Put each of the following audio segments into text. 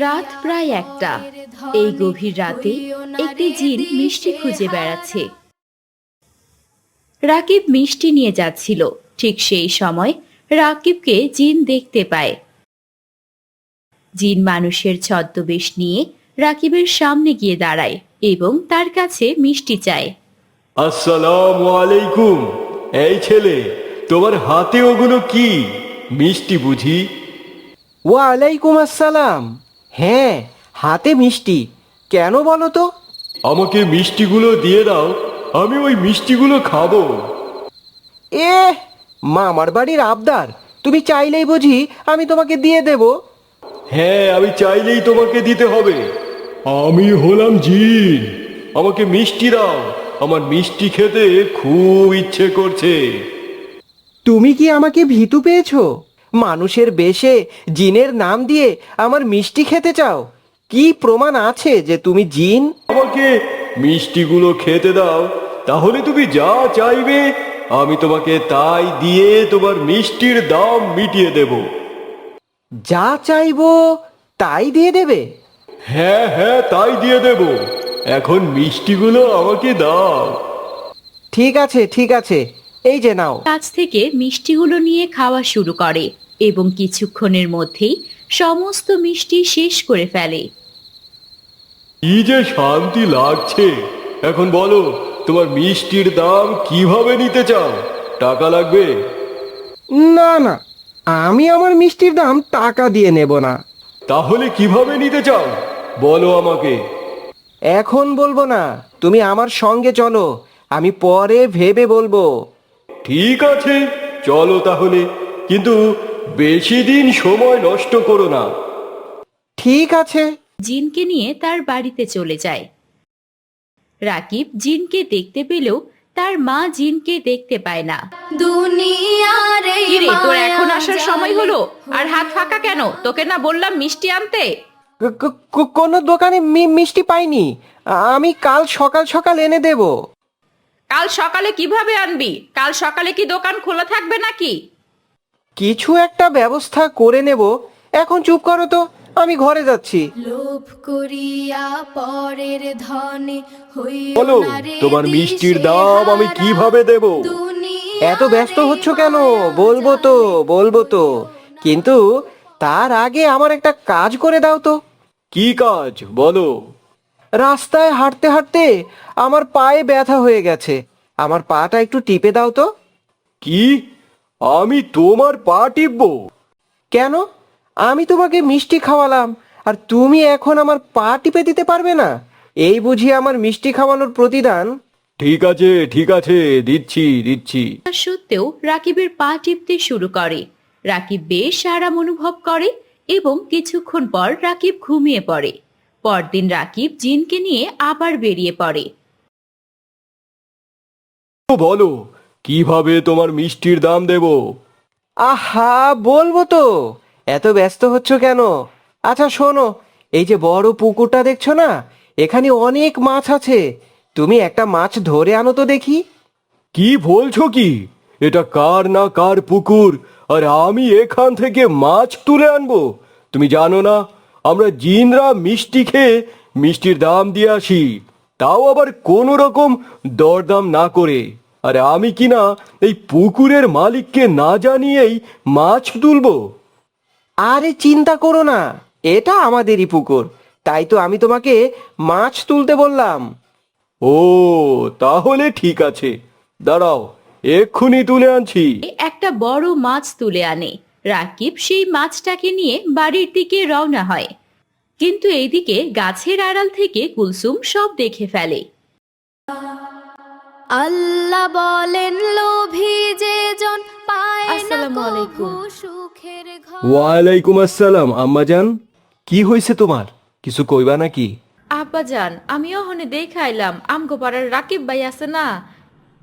রাত প্রায় ১টা। এই গভীর রাতে একটি জিন মিষ্টি খুঁজে বেড়াচ্ছে। রাকিব মিষ্টি নিয়ে যাচ্ছিল। ঠিক সেই সময় রাকিবকে জিন দেখতে পায়। জিন মানুষের ছদ্মবেশ নিয়ে রাকিবের সামনে গিয়ে দাঁড়ায় এবং তার কাছে মিষ্টি চায়। আসসালামু আলাইকুম। এই ছেলে, তোমার হাতে ওগুলো কি? মিষ্টি বুঝি? ওয়ালাইকুম আসসালাম। হ্যাঁ, হাতে মিষ্টি। কেন বলো তো? আমাকে মিষ্টিগুলো দিয়ে দাও, আমি ওই মিষ্টিগুলো খাবো। এ মামার বাড়ির আবদার, তুমি চাইলেই বুঝি আমি তোমাকে দিয়ে দেব? হ্যাঁ, আমি চাইলেই তোমাকে দিতে হবে। আমি হলাম জিন, আমাকে মিষ্টি দাও। আমার মিষ্টি খেতে খুব ইচ্ছে করছে। তুমি কি আমাকে ভীতু পেয়েছো? মানুষের বেশে জিনের নাম দিয়ে আমার মিষ্টি খেতে চাও? কি প্রমাণ আছে যে তুমি জিন? আমাকে মিষ্টিগুলো খেতে দাও, তাহলে তুমি যা চাইবে আমি তোমাকে তাই দিয়ে তোমার মিষ্টির দাম মিটিয়ে দেব। যা চাইবো তাই দিয়ে দেবে? হ্যাঁ হ্যাঁ, তাই দিয়ে দেব। এখন মিষ্টিগুলো আমাকে দাও। ঠিক আছে, ঠিক আছে, এই যে নাও। কাছ থেকে মিষ্টিগুলো নিয়ে খাওয়া শুরু করে এবং কিছুক্ষণের মধ্যেই সমস্ত মিষ্টি শেষ করে ফেলে। কি যে শান্তি লাগছে। এখন বলো, তোমার মিষ্টির দাম কিভাবে নিতে চাও? টাকা লাগবে? না না, আমি আমার মিষ্টির দাম টাকা দিয়ে নেব না। তাহলে কিভাবে নিতে চাও বলো আমাকে। এখন বলবো না, তুমি আমার সঙ্গে চলো, আমি পরে ভেবে বলবো। ঠিক আছে, চলো তাহলে, কিন্তু বেশি দিন সময় নষ্ট করো না। ঠিক আছে। জিনকে নিয়ে তার বাড়িতে চলে যায়। রাকিব জিনকে দেখতে পেলেও তার মা জিনকে দেখতে পায় না। কিরে, তোর এখন আসার সময় হলো আর হাত ফাঁকা কেন? তোকে না বললাম মিষ্টি আনতে? কোনো দোকানে মিষ্টি পাইনি। আমি কাল সকাল সকাল এনে দেব। কাল সকালে কিভাবে আনবি? কাল সকালে কি দোকান খোলা থাকবে নাকি? কিছু একটা ব্যবস্থা করে নেব। এখন চুপ করো তো, আমি ঘরে যাচ্ছি। লোভ করিয়া পরের ধনে হইও বলো, না রে তোমার মিষ্টির দিশেহারা। দাম আমি কিভাবে দেব? এত ব্যস্ত হচ্ছ কেন? বলবো তো, বলবো তো, কিন্তু তার আগে আমার একটা কাজ করে দাও তো। কি কাজ বলো? রাস্তায় হাঁটতে হাঁটতে আমার পায়ে ব্যথা হয়ে গেছে, আমার পাটা একটু টিপে দাও তো। কি? আমি তোমার পা টিপবো? কেন? আমি তোমাকে মিষ্টি খাওয়ালাম আর তুমি এখন আমার পা টিপে দিতে পারবে না? এই বুঝি আমার মিষ্টি খাওয়ানোর প্রতিদান? ঠিক আছে ঠিক আছে, দিচ্ছি দিচ্ছি। তা সত্ত্বেও রাকিবের পা টিপতে শুরু করে। রাকিব বেশ আরাম অনুভব করে এবং কিছুক্ষণ পর রাকিব ঘুমিয়ে পড়ে। পরদিন রাকিব জিনকে নিয়ে আবার বেরিয়ে পড়ে। বলো, কিভাবে তোমার মিষ্টির দাম দেব? আহা, বলবো তো, এত ব্যস্ত হচ্ছ কেন? আচ্ছা শোনো, এই যে বড় পুকুরটা দেখছো না, এখানে অনেক মাছ আছে। তুমি একটা মাছ ধরে আনো তো দেখি। কি বলছো কি? এটা কার না কার পুকুর, আর আমি এখান থেকে মাছ তুলে আনবো? তুমি জানো না আমরা জিনরা মিষ্টি খেয়ে মিষ্টির দাম দিয়ে আসি, তাও আবার কোনো রকম দরদাম না করে। আরে আমি কিনা এই পুকুরের মালিককে না জানিয়েই মাছ তুলবো? আরে চিন্তা করো না, এটা আমাদেরই পুকুর, তাই তো আমি তোমাকে মাছ তুলতে বললাম। ও, তাহলে ঠিক আছে, দাঁড়াও, এক্ষুনি তুলে আনছি। একটা বড় মাছ তুলে আনে। রাকিব সেই মাছটাকে নিয়ে বাড়ির দিকে রওনা হয়, কিন্তু এইদিকে গাছের আড়াল থেকে কুলসুম সব দেখে ফেলে। আল্লাহ বলেন লোভী যে জন পায় না আসসালামু আলাইকুম। কভু সুখের ঘর। ওয়ালাইকুম আসসালাম আম্মাজান। কি হয়েছে তোমার? কিছু কইবা নাকি? আব্বাজান, আমিও হনে দেখাইলাম আমগো পাড়ার রাকিব ভাই আছে না,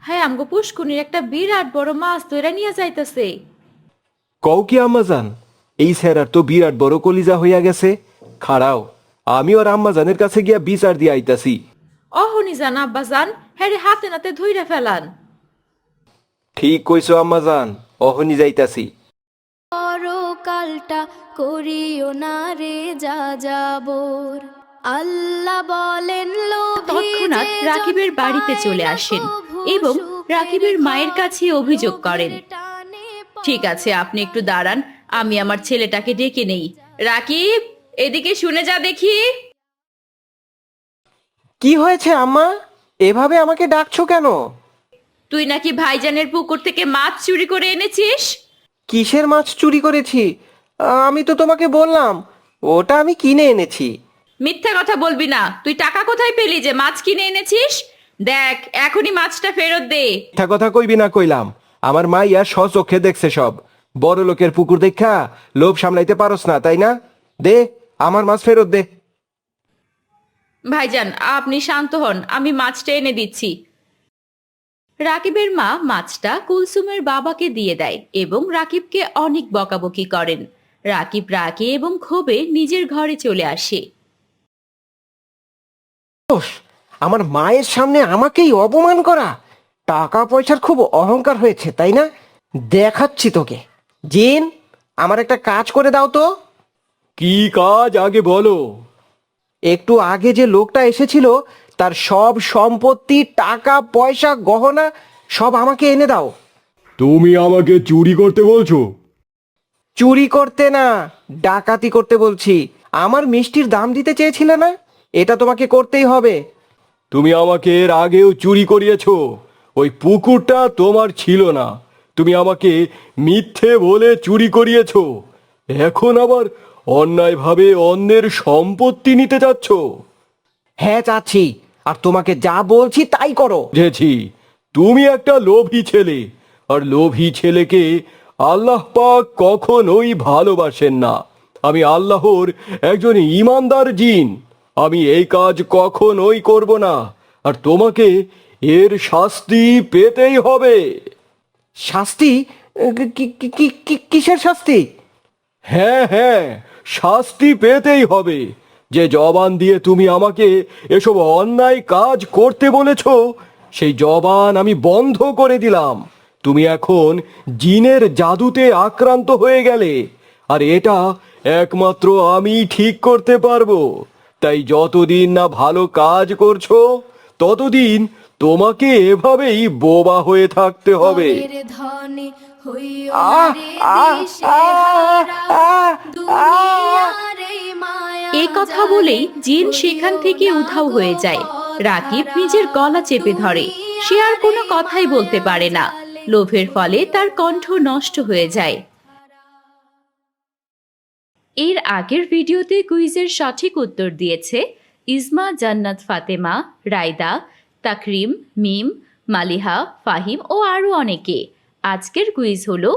হ্যাঁ আমগো পুষ্কুনির একটা বিরাট বড় মাছ ধইরা নিয়ে যাইতেছে। কও কি আম্মাজান? এই স্যারার তো বিরাট বড় কলিজা হইয়া গেছে। খাড়াও, আমি ওর আম্মাজানের কাছে গিয়া বিচার দিয়ে আইতাছি। অহনি যান আব্বাজান, হ্যাঁ হাতে নাতে ধইরা ফেলান। ঠিক কইছো আম্মাজান, অহনি যাইতাছি। বড় পরকালটা করিও না রে যা যাবর। আল্লাহ বলেন লোভী তৎক্ষণাৎ যে রাকিবের জন বাড়িতে পায় চলে না আসেন কভু এবং সুখের রাকিবের মায়ের ঘর, কাছে অভিযোগ করেন। লোভের টানে ঠিক আছে, আপনি একটু দাঁড়ান, আমি আমার ছেলেটাকে ডেকে নেই। রাকিব, এদিকে শুনে যা দেখি। কি হয়েছে আম্মা? এভাবে আমাকে ডাকছো কেন? তুই নাকি ভাইজানের পুকুর থেকে মাছ চুরি করে এনেছিস। কিসের মাছ চুরি করেছি? আমি তো তোমাকে বললাম ওটা আমি কিনে এনেছি। মিথ্যা কথা বলবি না। তুই টাকা কোথায় পেলি যে মাছ কিনে এনেছিস? দেখ, এখনই মাছটা ফেরত দে। মিথ্যা কথা কইবি না কইলাম। আমার মাইয়া স্বচক্ষে দেখছে সব। বড় লোকের পুকুর দেখা লোভ সামলাইতে পারস না, তাই না? দে আমার মাছ ফেরত দে। ভাইজান, আপনি শান্ত হন, আমি মাছটা এনে দিচ্ছি। রাকিবের মা মাছটা কুলসুমের বাবাকে দিয়ে দেয় এবং রাকিবকে অনেক বকাবকি করেন। রাকিব রাগে এবং ক্ষোভে নিজের ঘরে চলে আসে। আমার মায়ের সামনে আমাকেই অপমান করা। টাকা পয়সার খুব অহংকার হয়েছে, তাই না? দেখাচ্ছি তোকে। জিন, আমার একটা কাজ করে দাও তো। কি কাজ আগে বলো। একটু আগে যে লোকটা এসেছিল তার সব সম্পত্তি, টাকা পয়সা, গহনা সব আমাকে এনে দাও। তুমি আমাকে চুরি করতে বলছো? চুরি করতে না, ডাকাতি করতে বলছি। আমার মিষ্টির দাম দিতে চেয়েছিলে না, এটা তোমাকে করতেই হবে। তুমি আমাকে এর আগেও চুরি করিয়েছো। ওই পুকুরটা তোমার ছিল না, তুমি আমাকে মিথ্যে বলে চুরি করিয়েছো। এখন আবার অন্যায়ভাবে অন্যের সম্পত্তি নিতে যাচ্ছ। হ্যাঁ চাচ্ছি, আর তোমাকে যা বলছি তাই করো। বুঝেছি, তুমি একটা লোভী ছেলে, আর লোভী ছেলেকে আল্লাহ পাক কখনোই ভালোবাসেন না। আমি আল্লাহর একজন ঈমানদার জিন, আমি এই কাজ কখনোই করব না, আর তোমাকে এর শাস্তি পেতেই হবে। শাস্তি? কিসের শাস্তি? হ্যাঁ হ্যাঁ, শাস্তি পেতেই হবে। যে জবান দিয়ে তুমি আমাকে এসব অন্যায় কাজ করতে বলেছ, সেই জবান আমি বন্ধ করে দিলাম। তুমি এখন জিনের জাদুতে আক্রান্ত হয়ে গেলে, আর এটা একমাত্র আমি ঠিক করতে পারবো। তাই যতদিন না ভালো কাজ করছো, ততদিন তোমাকে এভাবেই বোবা হয়ে থাকতে হবে। পরের ধনে হইও আহ, না রে আহ, দিশেহারা, আহ, দুনিয়ার এই মায়া এই কথা বলেই জিন সেখান থেকে উধাও হয়ে যায়। রাকিব নিজের গলা চেপে ধরে। সে আর কোনো কথাই বলতে পারে না। লোভের ফলে তার কণ্ঠ নষ্ট হয়ে যায়। এর আগের ভিডিওতে কুইজের সঠিক উত্তর দিয়েছে ইসমা জান্নাত ফাতেমা, রায়দা, তাকরিম, মিম, মালিহা, ফাহিম ও আরও অনেকে। আজকের কুইজ হলো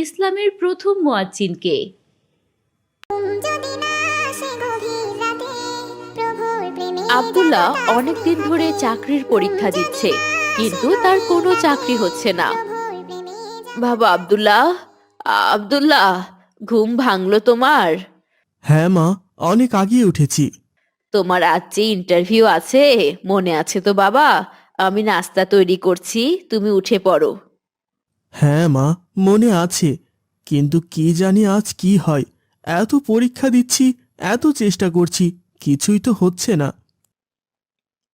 ইসলামের প্রথম মুয়াজ্জিন কে? আব্দুল্লাহ অনেকদিন ধরে চাকরির পরীক্ষা দিচ্ছে, কিন্তু তার কোনো চাকরি হচ্ছে না। বাবা আব্দুল্লাহ, আব্দুল্লাহ, ঘুম ভাঙলো তোমার? হ্যাঁ মা, অনেক আগেই উঠেছি। তোমার আজ যে ইন্টারভিউ আছে, মনে আছে তো বাবা? আমি নাস্তা তৈরি করছি, তুমি উঠে পড়ো। হ্যাঁ মা, মনে আছে, কিন্তু কি জানি আজ কি হয়। এত পরীক্ষা দিচ্ছি, এত চেষ্টা করছি, কিছুই তো হচ্ছে না।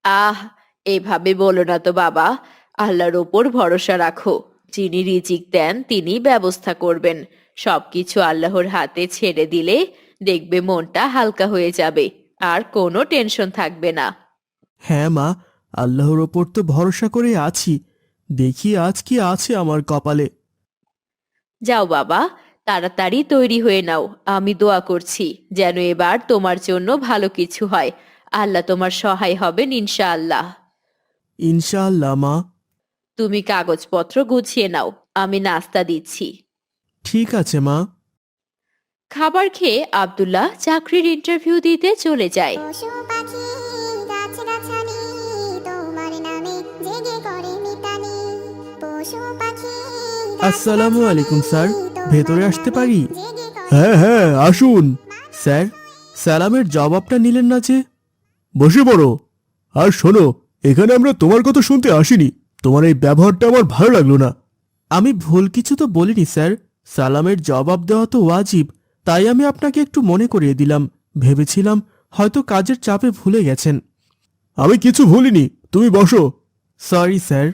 আহ, এভাবে বলো না তো বাবা। আল্লাহর ওপর ভরসা রাখো। যিনি রিজিক দেন তিনি ব্যবস্থা করবেন। সবকিছু আল্লাহর হাতে ছেড়ে দিলে দেখবে মনটা হালকা হয়ে যাবে, আর কোনো টেনশন থাকবে না। হ্যাঁ মা, আল্লাহর ওপর তো ভরসা করে আছি। দেখি আজ কি আছে আমার কপালে। যাও বাবা, তাড়াতাড়ি তৈরি হয়ে নাও। আমি দোয়া করছি যেন এবার তোমার জন্য ভালো কিছু হয়। আল্লাহ তোমার সহায় হবেন ইনশাআল্লাহ। ইনশাআল্লাহ মা। তুমি কাগজপত্র গুছিয়ে নাও, আমি নাস্তা দিচ্ছি। ঠিক আছে মা। খাবার খেয়ে আব্দুল্লাহ চাকরির ইন্টারভিউ দিতে চলে যায়। পশু পাখি গাছগাছালি তোমার নামে জেগে করে মিতালি। পশু পাখি আসসালামু আলাইকুম স্যার, ভেতরে আসতে পারি? জেগে করে হ্যাঁ হ্যাঁ, আসুন। স্যার, সালামের জবাবটা নিলেন না যে? বসে পড়ো। আর শোনো, এখানে আমরা তোমার কথা শুনতে আসিনি। তোমার এই ব্যবহারটা আমার ভালো লাগলো না। আমি ভুল কিছু তো বলিনি স্যার। সালামের জবাব দেওয়া তো ওয়াজিব। তাই আমি আপনাকে একটু মনে করিয়ে দিলাম। ভেবেছিলাম হয়তো কাজের চাপে ভুলে গেছেন। আমি কিছু ভুলিনি, তুমি বসো। Sorry sir.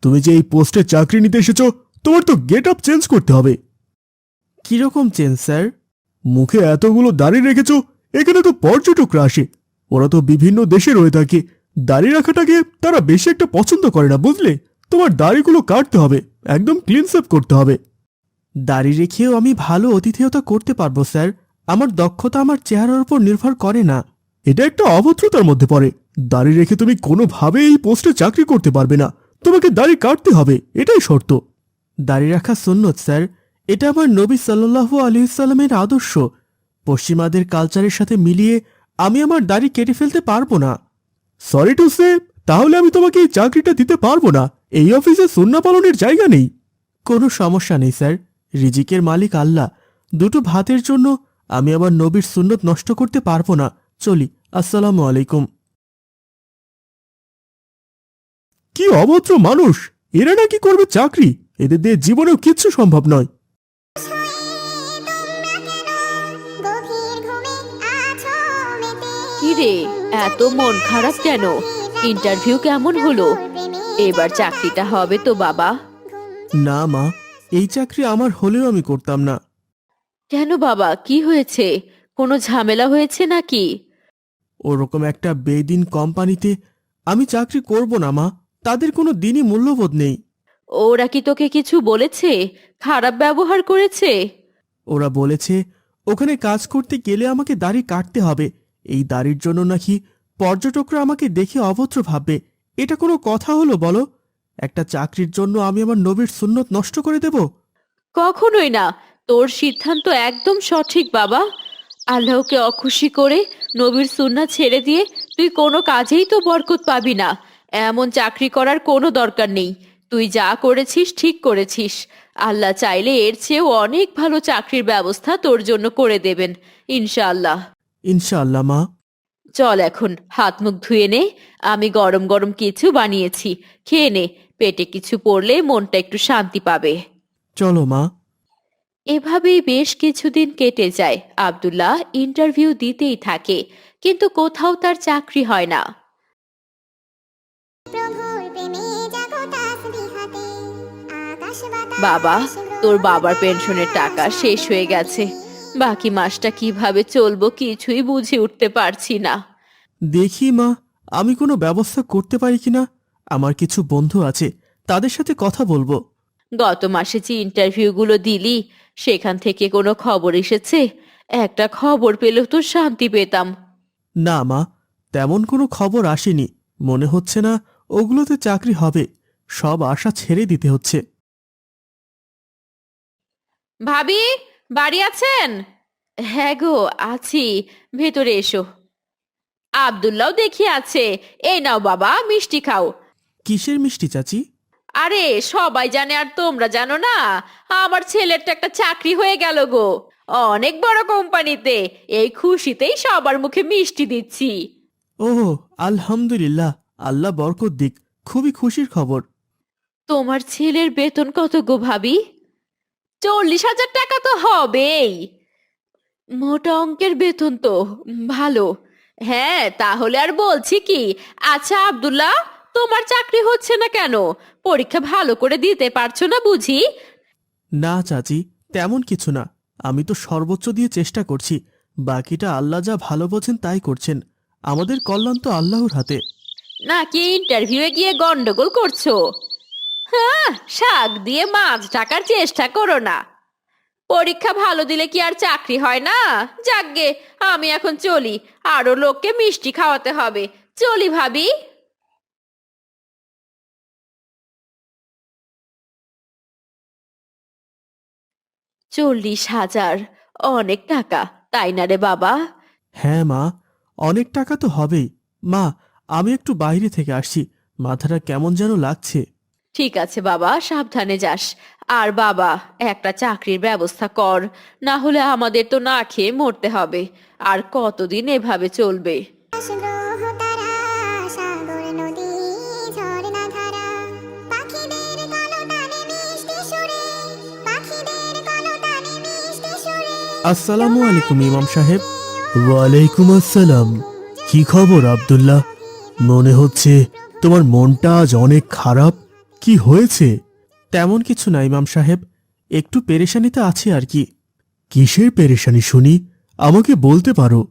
তুমি যে এই পোস্টে চাকরি নিতে এসেছো, তোমার তো গেট আপ চেঞ্জ করতে হবে। কিরকম চেঞ্জ স্যার? মুখে এতগুলো দাড়ি রেখেছো, এখানে তো পর্যটকরা আসে, ওরা তো বিভিন্ন দেশে রয়ে থাকে, দাড়ি রাখাটাকে তারা বেশি একটা পছন্দ করে না, বুঝলে? তোমার দাড়িগুলো কাটতে হবে, একদম ক্লিন শেভ করতে হবে। দাড়ি রেখেও আমি ভালো অতিথেয়তা করতে পারবো স্যার। আমার দক্ষতা আমার চেহারার উপর নির্ভর করে না। এটা একটা অভদ্রতার মধ্যে পড়ে। দাড়ি রেখে তুমি কোনোভাবে এই পোস্টে চাকরি করতে পারবে না, তোমাকে দাড়ি কাটতে হবে, এটাই শর্ত। দাড়ি রাখা সুন্নত স্যার, এটা আমার নবী সাল্লাল্লাহু আলাইহি সাল্লামের আদর্শ। পশ্চিমাদের কালচারের সাথে মিলিয়ে আমি আমার দাড়ি কেটে ফেলতে পারবো না। সরি টু সে, তাহলে আমি তোমাকে এই চাকরিটা দিতে পারবো না। এই অফিসে সুন্নাহ পালনের জায়গা নেই। কোনো সমস্যা নেই স্যার, রিজিকের মালিক আল্লাহ। দুটো ভাতের জন্য আমি আমার নবীর সুন্নত নষ্ট করতে পারবো না। চলি, আসসালামু আলাইকুম। কি অভদ্র মানুষ! এরা নাকি করবে চাকরি? এদের দিয়ে জীবনেও কিচ্ছু সম্ভব নয়। গভীর ঘুমে আছো মেতে কি রে, এত মন খারাপ কেন? ইন্টারভিউ কেমন হলো? এবার চাকরিটা হবে তো বাবা? না মা, এই চাকরি আমার হলেও আমি করতাম না। কেন বাবা, কি হয়েছে? কোনো ঝামেলা হয়েছে নাকি? ওরকম একটা বেদিন কোম্পানিতে আমি চাকরি করব না মা। তাদের কোনো দিনই মূল্যবোধ নেই। ওরা কি তোকে কিছু বলেছে? খারাপ ব্যবহার করেছে? ওরা বলেছে ওখানে কাজ করতে গেলে আমাকে দাড়ি কাটতে হবে। এই দাড়ির জন্য নাকি পর্যটকরা আমাকে দেখে অভদ্র ভাববে। এটা কোনো কথা হলো বলো? একটা চাকরির জন্য আমি আমার নবীর সুন্নত নষ্ট করে দেব? কখনোই না। তোর সিদ্ধান্ত একদম সঠিক বাবা। আল্লাহকে অখুশি করে নবীর সুন্নাহ ছেড়ে দিয়ে তুই কোনো কাজেই তো বরকত পাবি না। এমন চাকরি করার কোনো দরকার নেই। তুই যা করেছিস ঠিক করেছিস। আল্লাহ চাইলে এর চেয়েও অনেক ভালো চাকরির ব্যবস্থা তোর জন্য করে দেবেন ইনশাআল্লাহ। ইনশাআল্লাহ মা। চল এখন হাত মুখ ধুয়ে নে, আমি গরম গরম কিছু বানিয়েছি, খেয়ে নে। পেটে কিছু পড়লে মনটা একটু শান্তি পাবে। চলো মা। এভাবেই বেশ কিছুদিন কেটে যায়। আব্দুল্লাহ ইন্টারভিউ দিতেই থাকে, কিন্তু কোথাও তার চাকরি হয় না। প্রভুর প্রেমে জাগো তাসবিহাতে আকাশ বাতাস বাবা, তোর বাবার পেনশনের টাকা শেষ হয়ে গেছে। বাকি মাসটা কিভাবে চলবো কিছুই বুঝে উঠতে পারছি না। দেখি মা, আমি কোনো ব্যবস্থা করতে পারি কিনা। আমার কিছু বন্ধু আছে, তাদের সাথে কথা বলবো। গত মাসে যে ইন্টারভিউগুলো দিলি, সেখান থেকে কোনো খবর এসেছে? একটা খবর পেলেও তো শান্তি পেতাম। না মা, তেমন কোনো খবর আসেনি। মনে হচ্ছে না ওগুলোতে চাকরি হবে। সব আশা ছেড়ে দিতে হচ্ছে। ভাবি, বাড়ি আছেন? হ্যাঁ গো, আছি। ভেতরে এসো। আব্দুল্লাহ দেখি আছে। এই নাও বাবা, মিষ্টি খাও। কিসের মিষ্টি চাচি? আরে সবাই জানে আর তোমরা জানো না, আমার ছেলের তো একটা চাকরি হয়ে গেল গো, অনেক বড় কোম্পানিতে। এই খুশিতেই সবার মুখে মিষ্টি দিচ্ছি। ওহ, আলহামদুলিল্লাহ, আল্লাহ বরকত দিক। খুবই খুশির খবর। তোমার ছেলের বেতন কত গো ভাবি? 40,000 টাকা তো হবেই। মোটা অঙ্কের বেতন তো, ভালো। হ্যাঁ, তাহলে আর বলছি কি। আচ্ছা আব্দুল্লাহ, তোমার চাকরি হচ্ছে না কেন? পরীক্ষা ভালো করে দিতে পারছো না বুঝি? না চাচি, তেমন কিছু না। আমি তো সর্বোচ্চ দিয়ে চেষ্টা করছি। বাকিটা আল্লাহ যা ভালো বোঝেন তাই করছেন। আমাদের কল্যাণ তো আল্লাহর হাতে। নাকি ইন্টারভিউয়ে গিয়ে গন্ডগোল করছো? হ্যাঁ, শাক দিয়ে মাছ ঢাকার চেষ্টা করো না। পরীক্ষা ভালো দিলে কি আর চাকরি হয় না? যাকগে, আমি এখন চলি। আরো লোককে মিষ্টি খাওয়াতে হবে। চলি ভাবি। 40,000 অনেক টাকা, তাই না রে বাবা? হ্যাঁ মা, অনেক টাকা তো হবেই। মা, আমি একটু বাইরে থেকে আসছি, মাথাটা কেমন যেন লাগছে। ঠিক আছে বাবা, সাবধানে যাস। আর বাবা, একটা চাকরির ব্যবস্থা কর, না হলে আমাদের তো না খেয়ে মরতে হবে। আর কতদিন এভাবে চলবে? গ্রহ তারা সাগর নদী ঝর্ণা ধারা পাখিদের কলতানে মিষ্টি সুরে পাখিদের কলতানে মিষ্টি সুরে আসসালামু আলাইকুম ইমাম সাহেব। ওয়ালাইকুম আসসালাম। কি খবর আব্দুল্লাহ? মনে হচ্ছে তোমার মনটা আজ অনেক খারাপ। কি হয়েছে? তেমন কিছু না ইমাম সাহেব, একটু পেরেশানিতে আছি আর কি। কিসের পেরেশানি শুনি? আমাকে বলতে পারো।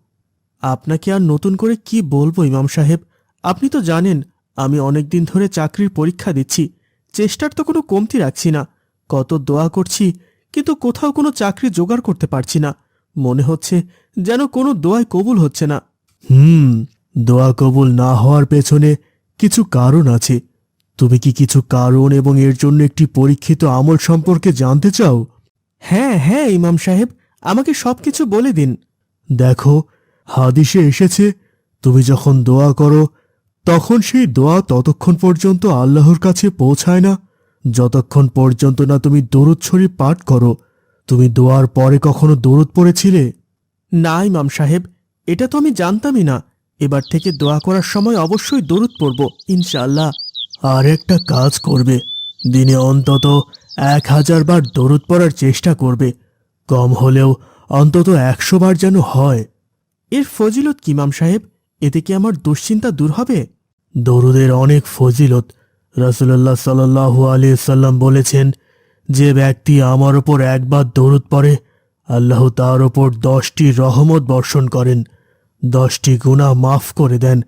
আপনাকে আর নতুন করে কি বলবো ইমাম সাহেব? আপনি তো জানেন আমি অনেক দিন ধরে চাকরির পরীক্ষা দিচ্ছি। চেষ্টার তো কোনো কমতি রাখছি না। কত দোয়া করছি, কিন্তু কোথাও কোনো চাকরি জোগাড় করতে পারছি না। মনে হচ্ছে যেন কোনো দোয়াই কবুল হচ্ছে না। দোয়া কবুল না হওয়ার পেছনে কিছু কারণ আছে। তুমি কি কিছু কারণ এবং এর জন্য একটি পরীক্ষিত আমল সম্পর্কে জানতে চাও? হ্যাঁ হ্যাঁ ইমাম সাহেব, আমাকে সবকিছু বলে দিন। দেখো, হাদিসে এসেছে তুমি যখন দোয়া করো তখন সেই দোয়া ততক্ষণ পর্যন্ত আল্লাহর কাছে পৌঁছায় না যতক্ষণ পর্যন্ত না তুমি দরুদ শরীফ পাঠ করো। তুমি দোয়ার পরে কখনো দরুদ পড়েছিলে? না ইমাম সাহেব, এটা তো আমি জানতামই না। এবার থেকে দোয়া করার সময় অবশ্যই দরুদ পড়ব ইনশাআল্লাহ। আর একটা কাজ করবে, দিনে অন্তত 1000 বার দরুদ পড়ার চেষ্টা করবে। কম হলেও অন্তত 100 বার যেন হয়। এর ফজিলত কি ইমাম সাহেব? এতে কি আমার দুশ্চিন্তা দূর হবে? দরুদের অনেক ফজিলত। রাসূলুল্লাহ সাল্লাল্লাহু আলাইহি সাল্লাম বলেছেন, যে ব্যক্তি আমার ওপর একবার দরুদ পড়ে আল্লাহ তার ওপর 10টি রহমত বর্ষণ করেন, 10টি গুনাহ মাফ করে দেন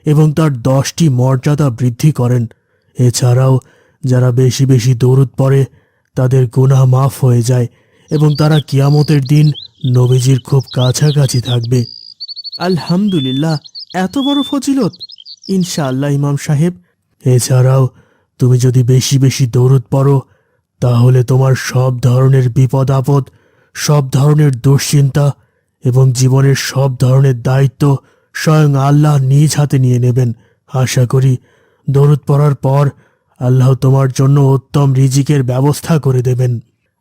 এবং তার 10টি মর্যাদা বৃদ্ধি করেন। এছাড়াও যারা বেশি বেশি দরুদ পড়ে তাদের গুনাহ মাফ হয়ে যায় এবং তারা কিয়ামতের দিন নবীজির খুব কাছাকাছি থাকবে। আলহামদুলিল্লাহ, এত বড় ফজিলত! ইনশাআল্লাহ ইমাম সাহেব। এছাড়াও তুমি যদি বেশি বেশি দরুদ পড়ো তাহলে তোমার সব ধরনের বিপদ আপদ, সব ধরনের দুশ্চিন্তা এবং জীবনের সব ধরনের দায়িত্ব স্বয়ং আল্লাহ নিজ হাতে নিয়ে নেবেন। আশা করি দরুদ পড়ার পর আল্লাহ তোমার জন্য উত্তম রিজিকের ব্যবস্থা করে দেবেন।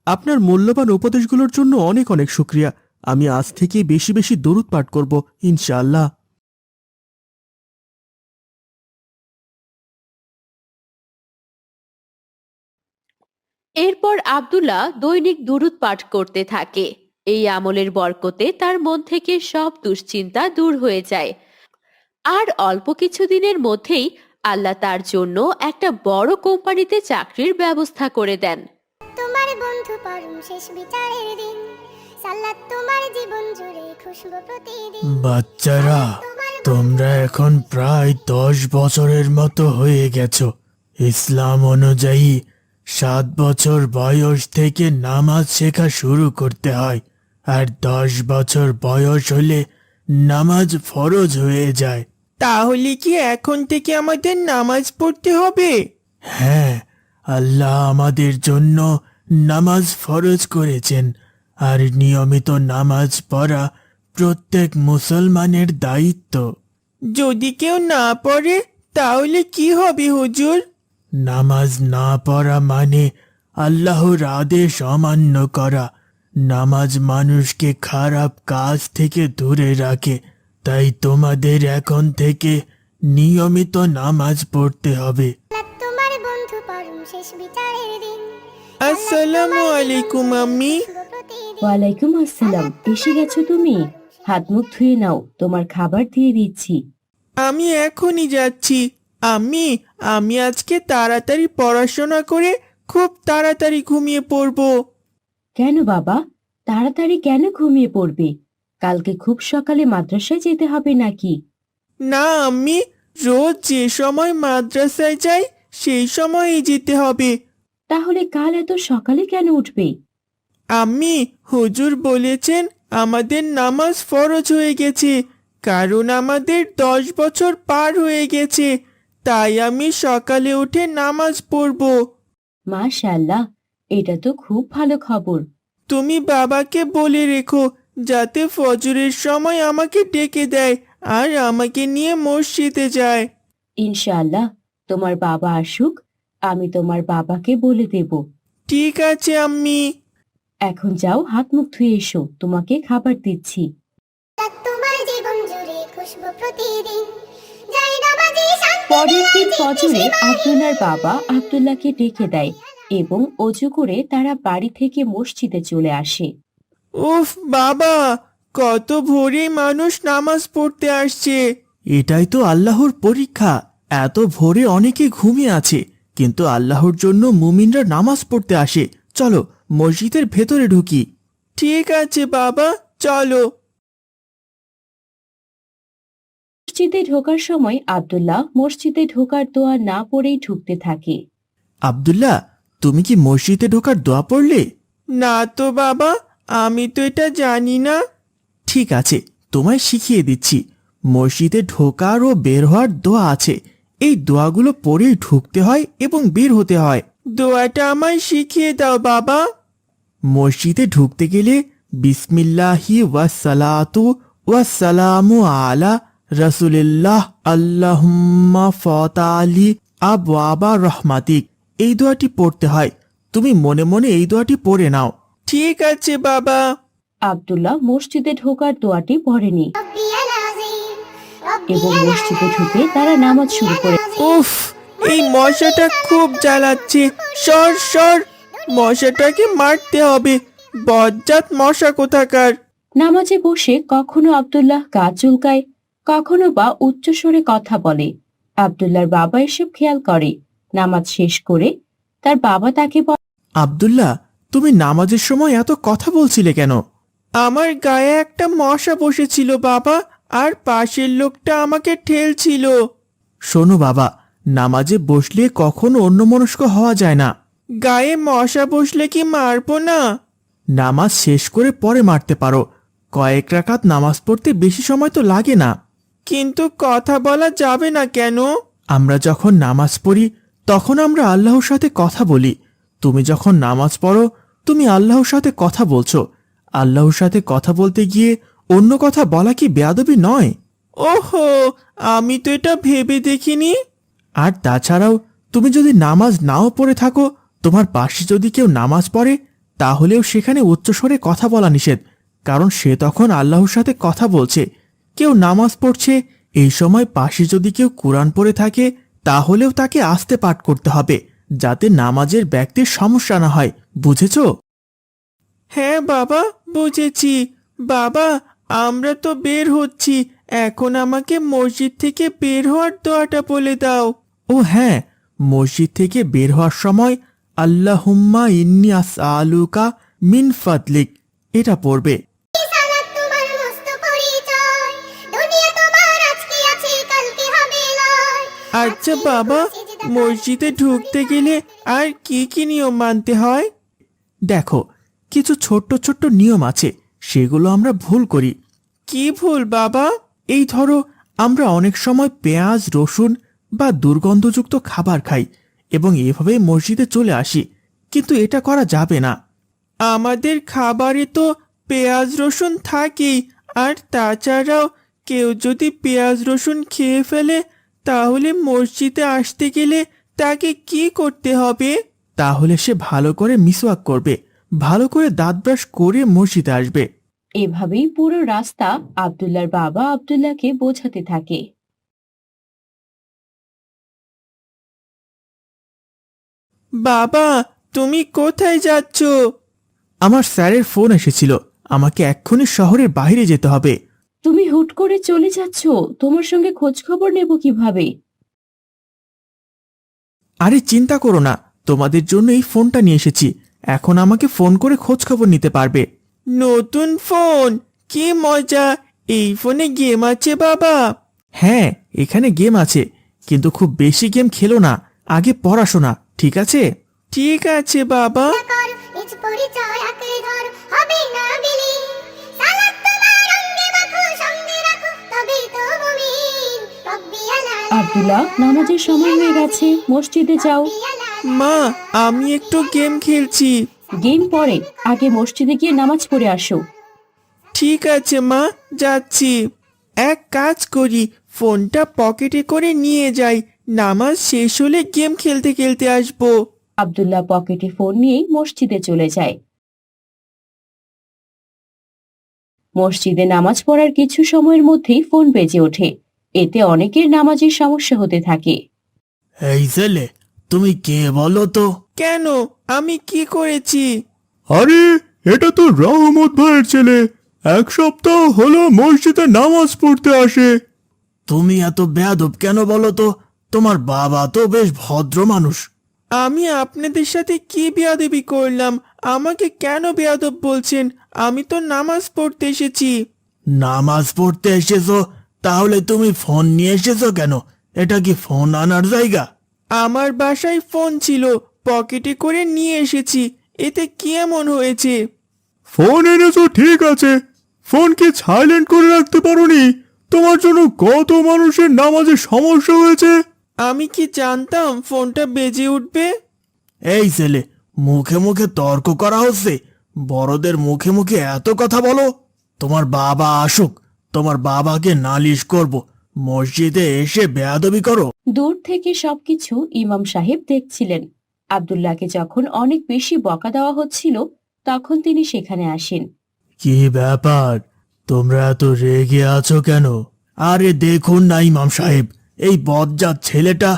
আপনার মূল্যবান উপদেশগুলোর জন্য অনেক অনেক শুকরিয়া। আমি আজ থেকে বেশি বেশি দরুদ পাঠ করব ইনশাআল্লাহ। এরপর আব্দুল্লাহ দৈনিক দুরূদ পাঠ করতে থাকে। এই আমলের বরকতে তার মন থেকে সব দুশ্চিন্তা দূর হয়ে যায়। আর অল্প কিছুদিনের মধ্যেই আল্লাহ তার জন্য একটা বড় কোম্পানিতে চাকরির ব্যবস্থা করে দেন। তোমার বন্ধু পরম শেষ বিচারের দিন সাল্লাত তোমার জীবন জুড়ে খুশবু প্রতিদিন। বাচ্চারা, তোমরা এখন প্রায় 10 বছরের মতো হয়ে গেছো। ইসলাম অনুযায়ী 7 বছর বয়স থেকে নামাজ শেখা শুরু করতে হয়, আর 10 বছর বয়স হলে নামাজ ফরজ হয়ে যায়। তাহলে কি এখন থেকে আমাদের নামাজ পড়তে হবে? হ্যাঁ, আল্লাহ আমাদের জন্য নামাজ ফরজ করেছেন, আর নিয়মিত নামাজ পড়া প্রত্যেক মুসলমানের দায়িত্ব। যদি কেউ না পড়ে তাহলে কি হবে হুজুর? নামাজ না পড়া মানে আল্লাহর আদেশ অমান্য করা। নামাজ মানুষকে খারাপ কাজ থেকে দূরে রাখে, তাই তোমাদের এখন থেকে নিয়মিত নামাজ পড়তে হবে। সাল্লাত তোমার বন্ধু পরম শেষ বিচারের দিন আসসালামু আলাইকুম আম্মি। খুশবু প্রতিদিন। ওয়ালাইকুম আসসালাম। এসে গেছো তুমি? হাত মুখ ধুয়ে নাও, তোমার খাবার দিয়ে দিচ্ছি। আমি এখনই যাচ্ছি। আমি আজকে তাড়াতাড়ি পড়াশোনা করে খুব তাড়াতাড়ি ঘুমিয়ে পড়বো। কেন বাবা, তাড়াতাড়ি কেন ঘুমিয়ে পড়বে? কালকে খুব সকালে মাদ্রাসায় যেতে হবে নাকি? না আম্মি, রোজ যে সময় মাদ্রাসায় যাই সেই সময়ই যেতে হবে। তাহলে কাল এত সকালে কেন উঠবে? আম্মি, হুজুর বলেছেন আমাদের নামাজ ফরজ হয়ে গেছে, কারণ আমাদের 10 বছর পার হয়ে গেছে। তাই আমি সকালে উঠে নামাজ পড়ব। মাশাআল্লাহ, এটা তো খুব ভালো খবর। তুমি বাবাকে বলে রেখো যাতে ফজরের সময় আমাকে ডেকে দেয় আর আমাকে নিয়ে মসজিদে যায়। ইনশাআল্লাহ, তোমার বাবা আসুক, আমি তোমার বাবাকে বলে দেব। ঠিক আছে আম্মি। এখন যাও, হাত মুখ ধুয়ে এসো, তোমাকে খাবার দিচ্ছি। সাল্লাত তোমার জীবন জুড়ে খুশবু প্রতিদিন যাই নামাজি শান্তি পরের দিন ফজরে আব্দুল্লাহর বাবা আব্দুল্লাহকে ডেকে দেয় এবং অজু করে তারা বাড়ি থেকে মসজিদে চলে আসে। উফ বাবা, কত ভোরে মানুষ নামাজ পড়তে আসছে। এটাই তো আল্লাহর পরীক্ষা। এত ভোরে অনেকে ঘুমিয়ে আছে, কিন্তু আল্লাহর জন্য মুমিনরা নামাজ পড়তে আসে। চলো মসজিদের ভেতরে ঢুকি। ঠিক আছে বাবা, চলো। মসজিদে ঢোকার সময় আব্দুল্লাহ মসজিদে ঢোকার দোয়া না পড়েই ঢুকতে থাকে। আব্দুল্লাহ, তুমি কি মসজিদে ঢোকার দোয়া পড়লে? না তো বাবা, আমি তো এটা জানি না। ঠিক আছে, তোমায় শিখিয়ে দিচ্ছি। মসজিদে ঢোকার ও বের হওয়ার দোয়া আছে। এই দোয়াগুলো পড়েই ঢুকতে হয় এবং বের হতে হয়। দোয়াটা আমায় শিখিয়ে দাও বাবা। মসজিদে ঢুকতে গেলে বিসমিল্লাহি ওয়াসসালাতু ওয়াসসালামু আলা রাসূলিল্লাহ আল্লাহুম্মা ফাতালি আবওয়াবা রহমাতিক, এই দোয়াটি পড়তে হয়। তুমি মনে মনে এই দোয়াটি পড়ে নাও। ঠিক আছে বাবা। আব্দুল্লাহ মসজিদে ঢোকার দোয়াটি পড়েনি রব্বিয়াল আযীম এবং রব্বিয়াল মসজিদে ঢুকে তারা নামাজ শুরু করে। উফ, এই মশাটা খুব জ্বালাচ্ছে। সর সর, মশাটাকে মারতে হবে। বজ্জাত মশা কোথাকার। নামাজে বসে কখনো আব্দুল্লাহ গা চুলকায়, কখনো বা উচ্চস্বরে কথা বলে। আব্দুল্লাহর বাবা এসব খেয়াল করে। নামাজ শেষ করে তার বাবা তাকে বলে, আব্দুল্লাহ, তুমি নামাজের সময় এত কথা বলছিলে কেন? আমার গায়ে একটা মশা বসেছিল বাবা, আর পাশের লোকটা আমাকে ঠেলছিল। শোনো বাবা, নামাজে বসলে কখনো অন্যমনস্ক হওয়া যায় না। গায়ে মশা বসলে কি মারবো না? নামাজ শেষ করে পরে মারতে পারো। কয়েক রাকাত নামাজ পড়তে বেশি সময় তো লাগে না। কিন্তু কথা বলা যাবে না কেন? আমরা যখন নামাজ পড়ি তখন আমরা আল্লাহর সাথে কথা বলি। তুমি যখন নামাজ পড়ো তুমি আল্লাহর সাথে কথা বলছো। আল্লাহর সাথে কথা বলতে গিয়ে অন্য কথা বলা কি বেয়াদবি নয়? ওহো, আমি তো এটা ভেবে দেখিনি। আর তাছাড়াও তুমি যদি নামাজ নাও পড়ে থাকো, তোমার পাশে যদি কেউ নামাজ পড়ে, তাহলেও সেখানে উচ্চস্বরে কথা বলা নিষেধ, কারণ সে তখন আল্লাহর সাথে কথা বলছে। কেউ নামাজ পড়ছে, এই সময় পাশে যদি কেউ কুরআন পড়ে থাকে, তাহলেও তাকে আস্তে পাঠ করতে হবে, যাতে নামাজের ব্যক্তির সমস্যা না হয়। বুঝেছো? হ্যাঁ বাবা, বুঝেছি। বাবা, আমরা তো বের হচ্ছি, এখন আমাকে মসজিদ থেকে বের হওয়ার দোয়াটা বলে দাও। ও হ্যাঁ, মসজিদ থেকে বের হওয়ার সময় আল্লাহুম্মা ইন্নী আসআলুকা মিন ফাদলিক, এটা পড়বে। সালাত তোমার মস্ত পরিচয়, দুনিয়া তোমার আজকে আছে কালকে হবে লয়। আচ্ছা বাবা, মসজিদে ঢুকতে গেলে আর কি কি নিয়ম মানতে হয়? দেখো, কিছু ছোট্ট ছোট্ট নিয়ম আছে, সেগুলো আমরা ভুল করি। কি ভুল বাবা? এই ধরো, আমরা অনেক সময় পেঁয়াজ, রসুন বা দুর্গন্ধযুক্ত খাবার খাই এবং এভাবে মসজিদে চলে আসি, কিন্তু এটা করা যাবে না। আমাদের খাবারে তো পেঁয়াজ রসুন থাকেই, আর তাছাড়াও কেউ যদি পেঁয়াজ রসুন খেয়ে ফেলে, তাহলে মসজিদে আসতে গেলে তাকে কি করতে হবে? তাহলে সে ভালো করে মিসওয়াক করবে, ভালো করে দাঁত ব্রাশ করে মসজিদে আসবে। এভাবেই পুরো রাস্তা আব্দুল্লাহর বাবা আব্দুল্লাহকে বোঝাতে থাকে। বাবা, তুমি কোথায় যাচ্ছ? আমার স্যারের ফোন এসেছিল, আমাকে এক্ষুনি শহরের বাইরে যেতে হবে। তুমি হুট করে চলে যাচ্ছ, তোমার সঙ্গে খোঁজ খবর নেব কিভাবে? আরে চিন্তা করো না, তোমাদের জন্য এই ফোনটা নিয়ে এসেছি, এখন আমাকে ফোন করে খোঁজ খবর নিতে পারবে। নতুন ফোন? কি মজা! এই ফোনে গেম আছে বাবা? হ্যাঁ, এখানে গেম আছে, কিন্তু খুব বেশি গেম খেলো না, আগে পড়াশোনা, ঠিক আছে? ঠিক আছে বাবা। কর নিজ পরিচয় আঁকড়ে ধর, হবে না বিলীন। সালাত তোমার অঙ্গে মাখো, সঙ্গে রাখো, তবেই তো মুমিন। রব্বিয়াল আযীম আব্দুল্লাহ, নামাজের সময় হয়ে গেছে, মসজিদে যাও। মা, আমি একটু গেম খেলছি। গেম পরে, আগে মসজিদে গিয়ে নামাজ পড়ে আসো। ঠিক আছে মা, যাচ্ছি। এক কাজ করি, ফোনটা পকেটে করে নিয়ে যাই, নামাজ শেষ হলে গেম খেলতে খেলতে আসবো। আব্দুল্লাহ পকেটে ফোন নিয়েই মসজিদে চলে যায়। মসজিদে নামাজ পড়ার কিছু সময়ের মধ্যেই ফোন বেজে ওঠে। এতে অনেকের নামাজের সমস্যা হতে থাকে। এই ছেলে, তুমি কে বলো তো? কেন, আমি কি করেছি? আরে, এটা তো রহমত ভাইয়ের ছেলে। 1 সপ্তাহ হলো মসজিদে নামাজ পড়তে আসে। তুমি এত বেয়াদব কেন বলো তো? তোমার বাবা তো বেশ ভদ্র মানুষ। আমি আপনাদের সাথে কি বেয়াদবি করলাম? আমাকে কেন বেয়াদব বলছেন? আমি তো নামাজ পড়তে এসেছি। নামাজ পড়তে এসেছো? তাহলে তুমি ফোন নিয়ে এসেছো কেন? এটা কি ফোন আনার জায়গা? আমার বাসায় ফোন ছিল, পকেটে করে নিয়ে এসেছি। এতে কি এমন হয়েছে? ফোন এনেছো ঠিক আছে, ফোন কি সাইলেন্ট করে রাখতে পারোনি? তোমার জন্য কত মানুষের নামাজে সমস্যা হয়েছে। আমি কি জানতাম ফোনটা বেজে উঠবে? এই ছেলে, মুখে মুখে তর্ক করা হচ্ছে? বড়দের মুখে মুখে এত কথা বলো? তোমার বাবা আসুক, তোমার বাবাকে নালিশ করব। মসজিদে এসে বেয়াদবি করো। দূর থেকে সবকিছু ইমাম সাহেব দেখছিলেন। আব্দুল্লাহকে যখন অনেক বেশি বকা দেওয়া হচ্ছিল, তখন তিনি সেখানে আসেন। কি ব্যাপার, তোমরা এত রেগে আছো কেন? আরে দেখুন না ইমাম সাহেব, এই বজ্জাত ছেলেটা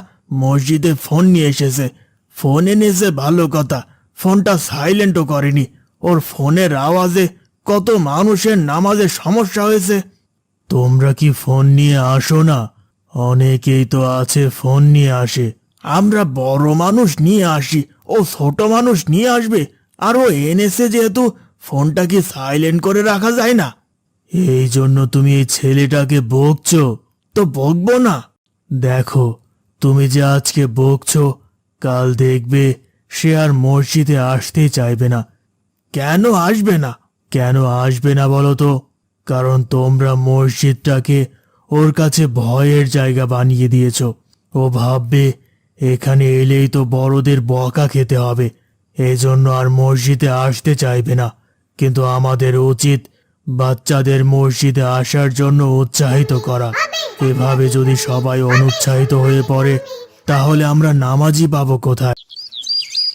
মসজিদে ফোন নিয়ে এসেছে। ফোন এনেছে ভালো কথা, ফোনটা সাইলেন্টও করেনি। ওর ফোনের আওয়াজে কত মানুষের নামাজে সমস্যা হয়েছে। তোমরা কি ফোন নিয়ে আসো না? অনেকেই তো আছে ফোন নিয়ে আসে। আমরা বড় মানুষ নিয়ে আসি, ও ছোট মানুষ নিয়ে আসবে? আর ও এনেছে যেহেতু, ফোনটা কি সাইলেন্ট করে রাখা যায় না? এই জন্য তুমি এই ছেলেটাকে বকছো? তো বকবো না। দেখো, তুমি যে আজকে বকছো, কাল দেখবে সে আর মসজিদে আসতেই চাইবে না। কেন আসবে না? কেন আসবে না বলো তো? কারণ তোমরা মসজিদটাকে ওর কাছে ভয়ের জায়গা বানিয়ে দিয়েছো। ও ভাববে এখানে এলেই তো বড়দের বকা খেতে হবে, এজন্য আর মসজিদে আসতে চাইবে না। কিন্তু আমাদের উচিত বাচ্চাদের মসজিদে আসার জন্য উৎসাহিত করা। এভাবে যদি সবাই অনুৎসাহিত হয়ে পড়ে, তাহলে আমরা নামাজই পাবো কোথায়?